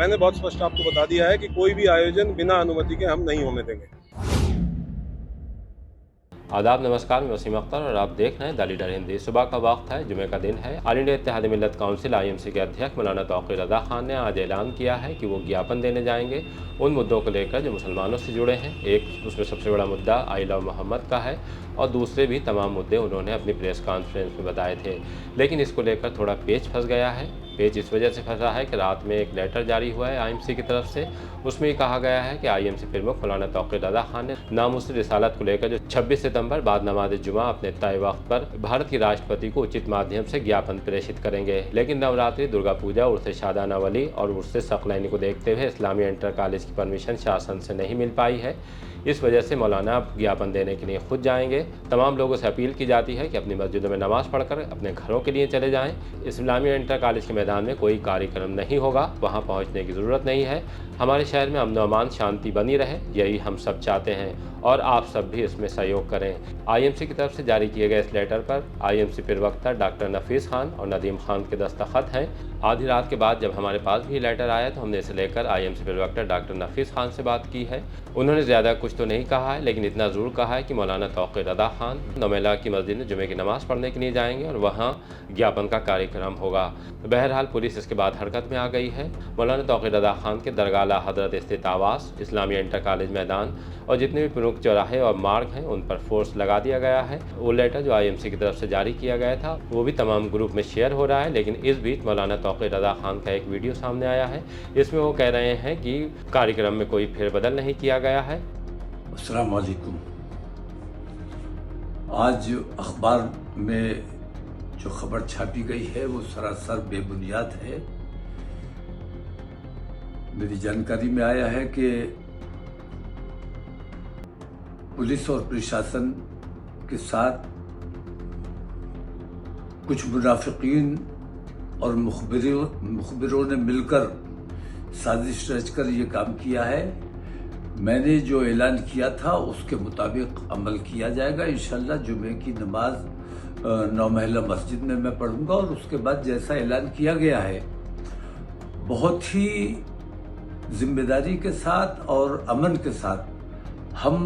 मैंने बहुत स्पष्ट आपको बता दिया है कि कोई भी आयोजन बिना अनुमति के हम नहीं होने देंगे। आदाब, नमस्कार। मैं वसीम अख्तर और आप देख रहे हैं द लीडर हिंदी। सुबह का वक्त है, जुमे का दिन है। ऑल इंडिया इत्तेहाद मिल्लत काउंसिल IMC के अध्यक्ष मौलाना तौक़ीर रज़ा खान ने आज ऐलान किया है कि वो ज्ञापन देने जाएंगे उन मुद्दों को लेकर जो मुसलमानों से जुड़े हैं। एक उसमें सबसे बड़ा मुद्दा आई लव मोहम्मद का है और दूसरे भी तमाम मुद्दे उन्होंने अपनी प्रेस कॉन्फ्रेंस में बताए थे। लेकिन इसको लेकर थोड़ा पेच फंस गया है। पेच इस वजह से फंसा है कि रात में एक लेटर जारी हुआ है IMC की तरफ से। उसमें ये कहा गया है कि IMC प्रमुख मौलाना तौक़ीर रज़ा खान ने नामुस रिसालत को लेकर जो 26 सितंबर बाद नमाज जुमा अपने तय वक्त पर भारत के राष्ट्रपति को उचित माध्यम से ज्ञापन प्रेषित करेंगे। लेकिन नवरात्रि, दुर्गा पूजा, उर्स शादाना वली और उर्स सकलैनी को देखते हुए इस्लामी इंटर कॉलेज की परमिशन शासन से नहीं मिल पाई है। इस वजह से मौलाना अब ज्ञापन देने के लिए खुद जाएंगे। तमाम लोगों से अपील की जाती है कि अपनी मस्जिदों में नमाज़ पढ़कर अपने घरों के लिए चले जाएं। इस्लामी इंटर कॉलेज के मैदान में कोई कार्यक्रम नहीं होगा, वहां पहुंचने की ज़रूरत नहीं है। हमारे शहर में अमन अमान शांति बनी रहे, यही हम सब चाहते हैं और आप सब भी इसमें सहयोग करें। IMC की तरफ से जारी किए गए इस लेटर पर IMC प्रवक्ता डॉक्टर नफीस खान और नदीम खान के दस्तखत हैं। आधी रात के बाद जब हमारे पास भी लेटर आया तो हमने इसे लेकर IMC प्रवक्ता डॉक्टर नफीस खान से बात की है। उन्होंने ज़्यादा कुछ तो नहीं कहा है, लेकिन इतना ज़रूर कहा है कि मौलाना तौक़ीर रज़ा खान नौमेला की मस्जिद में जुमे की नमाज़ पढ़ने के लिए जाएंगे और वहाँ ज्ञापन का कार्यक्रम होगा। बहरहाल पुलिस इसके बाद हरकत में आ गई है। मौलाना तौक़ीर रज़ा खान के दरगाह हज़रत स्थित आवास, इस्लामी इंटर कॉलेज मैदान और जितने भी प्रमुख चौराहे और मार्ग हैं उन पर फोर्स लगा दिया गया है। वो लेटर जो IMC की तरफ से जारी किया गया था वो भी तमाम ग्रुप में शेयर हो रहा है। लेकिन इस बीच मौलाना तौक़ीर रज़ा खान का एक वीडियो सामने आया है। इसमें वो कह रहे हैं कि कार्यक्रम में कोई फेरबदल नहीं किया गया है। अस्सलाम वालेकुम। आज अखबार में जो खबर छापी गई है वो सरासर बेबुनियाद है। मेरी जानकारी में आया है कि पुलिस और प्रशासन के साथ कुछ मुनाफिकीन और मुखबिरों ने मिलकर साजिश रचकर ये काम किया है। मैंने जो ऐलान किया था उसके मुताबिक अमल किया जाएगा। इंशाल्लाह जुमे की नमाज नौमहला मस्जिद में मैं पढ़ूंगा और उसके बाद जैसा ऐलान किया गया है बहुत ही जिम्मेदारी के साथ और अमन के साथ हम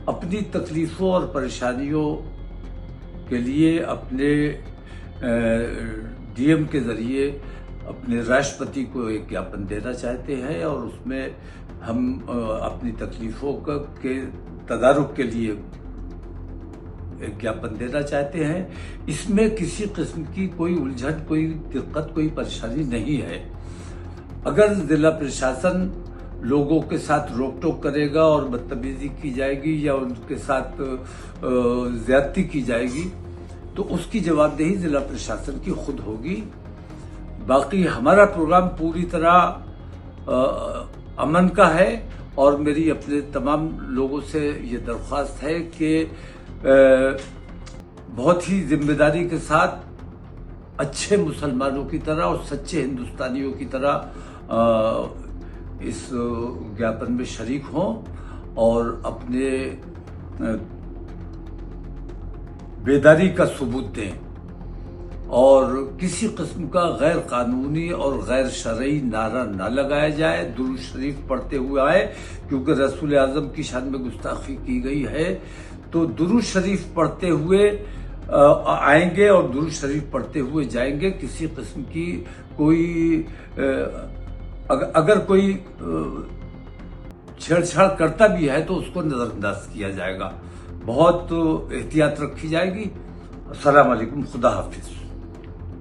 अपनी तकलीफ़ों और परेशानियों के लिए अपने DM के ज़रिए अपने राष्ट्रपति को एक ज्ञापन देना चाहते हैं और उसमें हम अपनी तकलीफ़ों के तदारुक के लिए एक ज्ञापन देना चाहते हैं। इसमें किसी किस्म की कोई उलझन, कोई दिक्कत, कोई परेशानी नहीं है। अगर ज़िला प्रशासन लोगों के साथ रोक टोक करेगा और बदतमीजी की जाएगी या उनके साथ ज्यादती की जाएगी तो उसकी जवाबदेही ज़िला प्रशासन की खुद होगी। बाकी हमारा प्रोग्राम पूरी तरह अमन का है और मेरी अपने तमाम लोगों से ये दरख्वास्त है कि बहुत ही जिम्मेदारी के साथ अच्छे मुसलमानों की तरह और सच्चे हिंदुस्तानियों की तरह इस ज्ञापन में शरीक हों और अपने बेदारी का सबूत दें और किसी किस्म का गैर कानूनी और गैर शरई नारा ना लगाया जाए। दुरूद शरीफ पढ़ते हुए आए, क्योंकि रसूल आज़म की शान में गुस्ताखी की गई है। तो दुरूद शरीफ पढ़ते हुए आएंगे और दुरूद शरीफ पढ़ते हुए जाएंगे। किसी किस्म की कोई अगर कोई छेड़छाड़ करता भी है तो उसको नजरअंदाज किया जाएगा। बहुत एहतियात रखी जाएगी। अस्सलाम वालेकुम, खुदा हाफिज।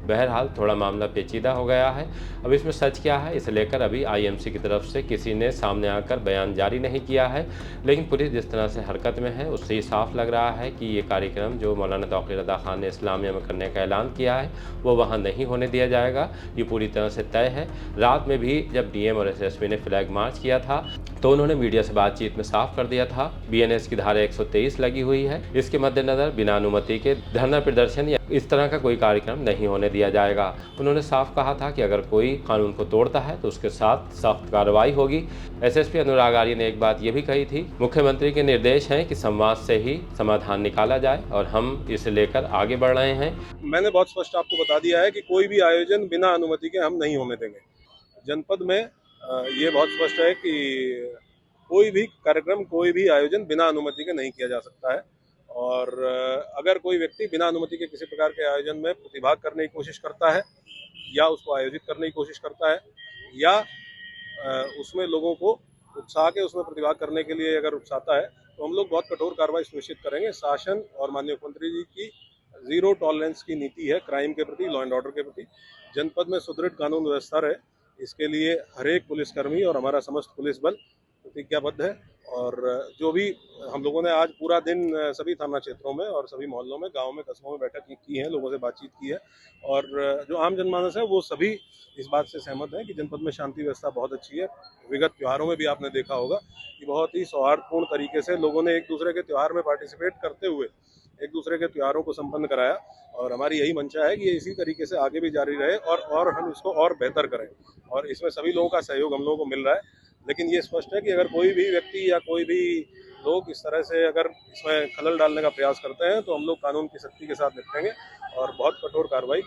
बहरहाल थोड़ा मामला पेचीदा हो गया है। अब इसमें सच क्या है इसे लेकर अभी IMC की तरफ से किसी ने सामने आकर बयान जारी नहीं किया है। लेकिन पुलिस जिस तरह से हरकत में है उससे ही साफ लग रहा है कि ये कार्यक्रम जो मौलाना तौक़ीर रज़ा खान ने इस्लामिया में करने का ऐलान किया है वो वहाँ नहीं होने दिया जाएगा। ये पूरी तरह से तय है। रात में भी जब DM और SSP ने फ्लैग मार्च किया था तो उन्होंने मीडिया से बातचीत में साफ कर दिया था BNS की धारा 123 लगी हुई है। इसके मद्देनज़र बिना अनुमति के धरना प्रदर्शन या इस तरह का कोई कार्यक्रम नहीं होने दिया जाएगा। उन्होंने साफ कहा था कि अगर कोई कानून को तोड़ता है तो उसके साथ सख्त कार्रवाई होगी। SSP अनुराग आर्य ने एक बात ये भी कही थी, मुख्यमंत्री के निर्देश हैं कि संवाद से ही समाधान निकाला जाए और हम इसे लेकर आगे बढ़ रहे हैं। मैंने बहुत स्पष्ट आपको बता दिया है कि कोई भी आयोजन बिना अनुमति के हम नहीं होने देंगे। जनपद में ये बहुत स्पष्ट है कि कोई भी कार्यक्रम, कोई भी आयोजन बिना अनुमति के नहीं किया जा सकता है। और अगर कोई व्यक्ति बिना अनुमति के किसी प्रकार के आयोजन में प्रतिभाग करने की कोशिश करता है या उसको आयोजित करने की कोशिश करता है या उसमें लोगों को उकसा के उसमें प्रतिभाग करने के लिए अगर उकसाता है, तो हम लोग बहुत कठोर कार्रवाई सुनिश्चित करेंगे। शासन और माननीय मुख्यमंत्री जी की जीरो टॉलरेंस की नीति है क्राइम के प्रति, लॉ एंड ऑर्डर के प्रति। जनपद में सुदृढ़ कानून व्यवस्था रहे, इसके लिए हर एक पुलिसकर्मी और हमारा समस्त पुलिस बल प्रतिज्ञाबद्ध है। और जो भी हम लोगों ने आज पूरा दिन सभी थाना क्षेत्रों में और सभी मोहल्लों में, गाँव में, कस्बों में बैठक की है, लोगों से बातचीत की है और जो आम जनमानस है वो सभी इस बात से सहमत है कि जनपद में शांति व्यवस्था बहुत अच्छी है। विगत त्योहारों में भी आपने देखा होगा कि बहुत ही सौहार्दपूर्ण तरीके से लोगों ने एक दूसरे के त्यौहार में पार्टिसिपेट करते हुए एक दूसरे के त्योहारों को संपन्न कराया और हमारी यही मंशा है कि ये इसी तरीके से आगे भी जारी रहे और हम इसको और बेहतर करें। और इसमें सभी लोगों का सहयोग हम लोगों को मिल रहा है। लेकिन ये स्पष्ट है कि अगर कोई भी व्यक्ति या कोई भी लोग इस तरह से अगर इसमें खलल डालने का प्रयास करते हैं तो हम लोग कानून की सख्ती के साथ निपटेंगे और बहुत कठोर कार्रवाई,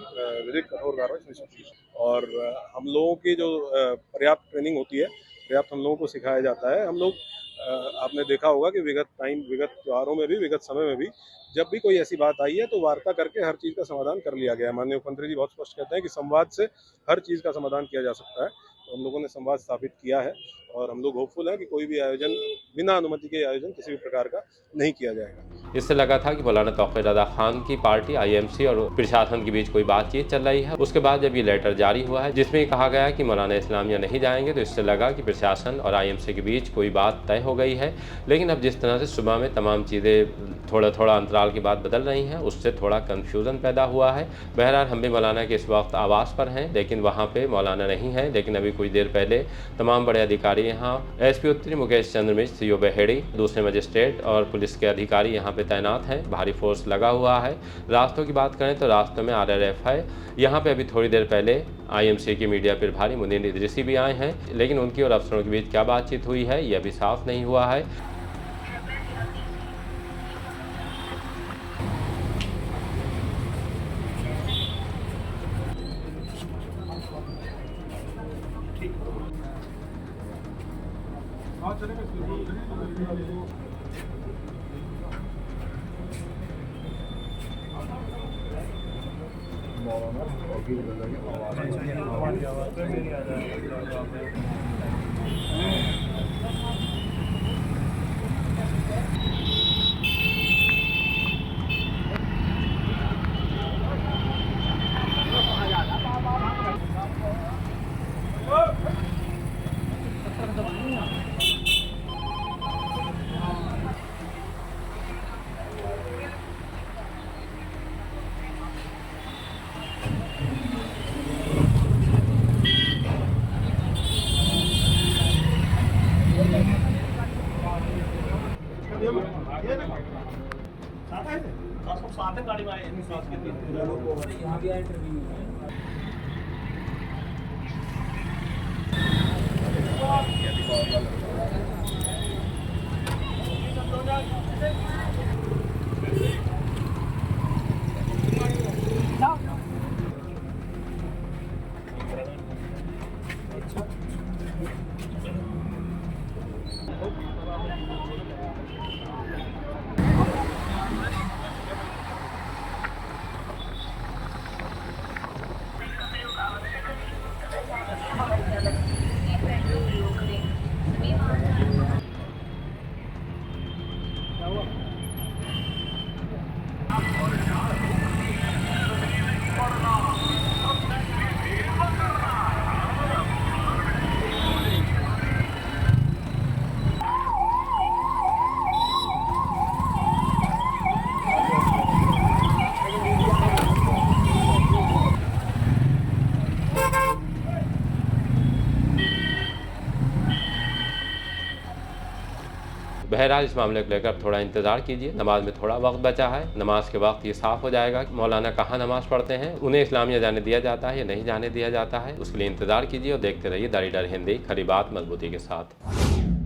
विधिक कठोर कार्रवाई सुनिश्चित की। और हम लोगों की जो पर्याप्त ट्रेनिंग होती है, पर्याप्त हम लोगों को सिखाया जाता है। हम लोग आपने देखा होगा कि विगत त्योहारों में भी, विगत समय में भी जब भी कोई ऐसी बात आई है तो वार्ता करके हर चीज़ का समाधान कर लिया गया है। माननीय मुख्यमंत्री जी बहुत स्पष्ट कहते हैं कि संवाद से हर चीज़ का समाधान किया जा सकता है। तो हम लोगों ने संवाद स्थापित किया है और हम लोग होपफुल हैं कि कोई भी आयोजन बिना अनुमति के आयोजन किसी भी प्रकार का नहीं किया जाएगा। इससे लगा था कि मौलाना तौक़ीर रज़ा खान की पार्टी आईएमसी और प्रशासन के बीच कोई बातचीत चल रही है। उसके बाद जब ये लेटर जारी हुआ है जिसमें कहा गया है कि मौलाना इस्लामिया नहीं जाएंगे, तो इससे लगा कि प्रशासन और आईएमसी के बीच कोई बात तय हो गई है। लेकिन अब जिस तरह से सुबह में तमाम चीज़ें थोड़ा अंतराल के बाद बदल रही हैं, उससे थोड़ा कन्फ्यूज़न पैदा हुआ है। बहरहाल हम भी मौलाना के इस वक्त आवास पर हैं, लेकिन वहाँ पे मौलाना नहीं है। लेकिन अभी कुछ देर पहले तमाम बड़े अधिकारी यहाँ एसपी उत्तरी मुकेश चंद्र मिश्र, सीओ बेहेड़ी, दूसरे मजिस्ट्रेट और पुलिस के अधिकारी यहाँ पे तैनात हैं। भारी फोर्स लगा हुआ है। रास्तों की बात करें तो रास्तों में RRF है। यहाँ पे अभी थोड़ी देर पहले आईएमसी के मीडिया प्रभारी मुनीर इदरीसी भी आए हैं, लेकिन उनकी और अफसरों के बीच क्या बातचीत हुई है ये अभी साफ नहीं हुआ है। गाड़ी में बहरहाल इस मामले को लेकर थोड़ा इंतज़ार कीजिए। नमाज में थोड़ा वक्त बचा है। नमाज के वक्त ये साफ़ हो जाएगा कि मौलाना कहाँ नमाज़ पढ़ते हैं, उन्हें इस्लामिया जाने दिया जाता है या नहीं जाने दिया जाता है। उसके लिए इंतज़ार कीजिए और देखते रहिए दाढ़ी डर हिंदी, खरी बात मजबूती के साथ।